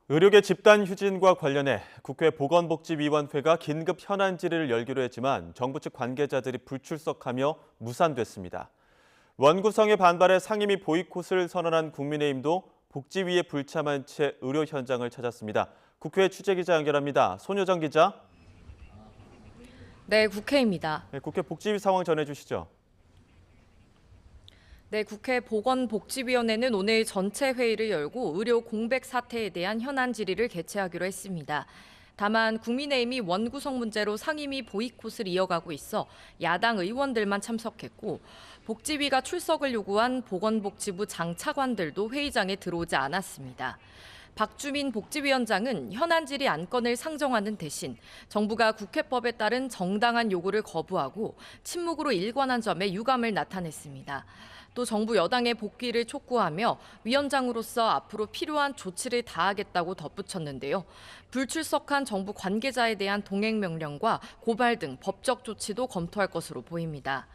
의료계 집단 휴진과 관련해 국회 보건복지위원회가 긴급 현안 질의를 열기로 했지만 정부 측 관계자들이 불출석하며 무산됐습니다. 원구성에 반발해 상임위 보이콧을 선언한 국민의힘도 복지위에 불참한 채 의료 현장을 찾았습니다. 국회 취재기자 연결합니다. 손효정 기자. 네, 국회입니다. 네, 국회 복지위 상황 전해주시죠. 네, 국회 보건복지위원회는 오늘 전체 회의를 열고 의료 공백 사태에 대한 현안 질의를 개최하기로 했습니다. 다만 국민의힘이 원구성 문제로 상임위 보이콧을 이어가고 있어 야당 의원들만 참석했고 복지위가 출석을 요구한 보건복지부 장차관들도 회의장에 들어오지 않았습니다. 박주민 복지위원장은 현안 질의 안건을 상정하는 대신 정부가 국회법에 따른 정당한 요구를 거부하고 침묵으로 일관한 점에 유감을 나타냈습니다. 또 정부 여당의 복귀를 촉구하며 위원장으로서 앞으로 필요한 조치를 다하겠다고 덧붙였는데요. 불출석한 정부 관계자에 대한 동행 명령과 고발 등 법적 조치도 검토할 것으로 보입니다.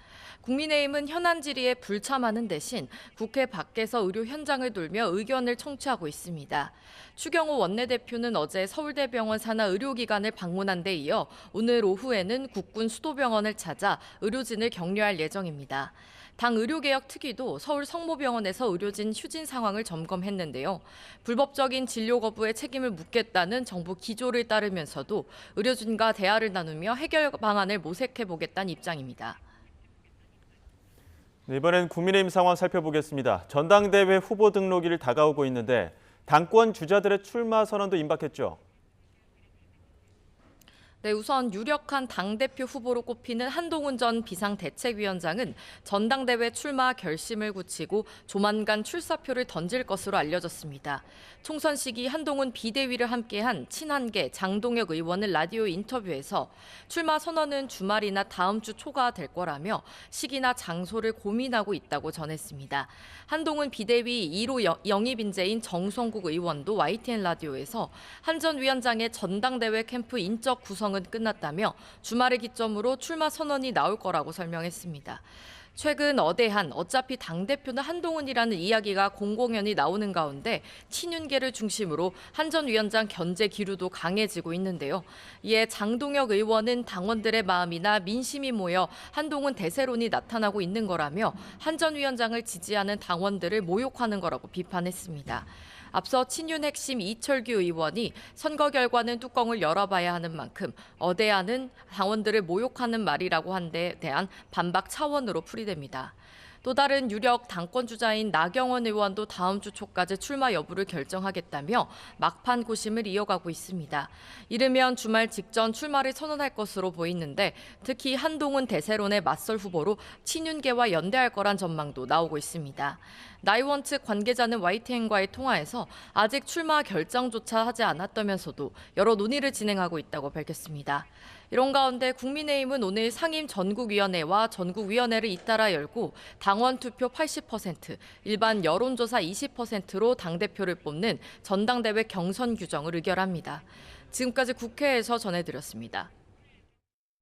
국민의힘은 현안 질의에 불참하는 대신 국회 밖에서 의료 현장을 돌며 의견을 청취하고 있습니다. 추경호 원내대표는 어제 서울대병원 산하 의료기관을 방문한 데 이어 오늘 오후에는 국군 수도병원을 찾아 의료진을 격려할 예정입니다. 당 의료개혁 특위도 서울 성모병원에서 의료진 휴진 상황을 점검했는데요. 불법적인 진료 거부에 책임을 묻겠다는 정부 기조를 따르면서도 의료진과 대화를 나누며 해결 방안을 모색해보겠다는 입장입니다. 네, 이번엔 국민의힘 상황 살펴보겠습니다. 전당대회 후보 등록일 다가오고 있는데 당권 주자들의 출마 선언도 임박했죠. 네, 우선 유력한 당대표 후보로 꼽히는 한동훈 전 비상대책위원장은 전당대회 출마 결심을 굳히고 조만간 출사표를 던질 것으로 알려졌습니다. 총선 시기 한동훈 비대위를 함께한 친한계 장동혁 의원은 라디오 인터뷰에서 출마 선언은 주말이나 다음 주 초가 될 거라며 시기나 장소를 고민하고 있다고 전했습니다. 한동훈 비대위 1호 영입 인재인 정성국 의원도 YTN 라디오에서 한 전 위원장의 전당대회 캠프 인적 구성 은 끝났다며 주말을 기점으로 출마 선언이 나올 거라고 설명했습니다. 최근 어차피 당대표는 한동훈이라는 이야기가 공공연히 나오는 가운데 친윤계를 중심으로 한 전 위원장 견제 기류도 강해지고 있는데요. 이에 장동혁 의원은 당원들의 마음이나 민심이 모여 한동훈 대세론이 나타나고 있는 거라며 한 전 위원장을 지지하는 당원들을 모욕하는 거라고 비판했습니다. 앞서 친윤 핵심 이철규 의원이 선거 결과는 뚜껑을 열어봐야 하는 만큼 어대하는 당원들을 모욕하는 말이라고 한 데 대한 반박 차원으로 풀이됩니다. 또 다른 유력 당권 주자인 나경원 의원도 다음 주 초까지 출마 여부를 결정하겠다며 막판 고심을 이어가고 있습니다. 이르면 주말 직전 출마를 선언할 것으로 보이는데 특히 한동훈 대세론의 맞설 후보로 친윤계와 연대할 거란 전망도 나오고 있습니다. 나 의원 측 관계자는 YTN과의 통화에서 아직 출마 결정조차 하지 않았다면서도 여러 논의를 진행하고 있다고 밝혔습니다. 이런 가운데 국민의힘은 오늘 상임 전국위원회와 전국위원회를 잇따라 열고 당원 투표 80%, 일반 여론조사 20%로 당대표를 뽑는 전당대회 경선 규정을 의결합니다. 지금까지 국회에서 전해드렸습니다.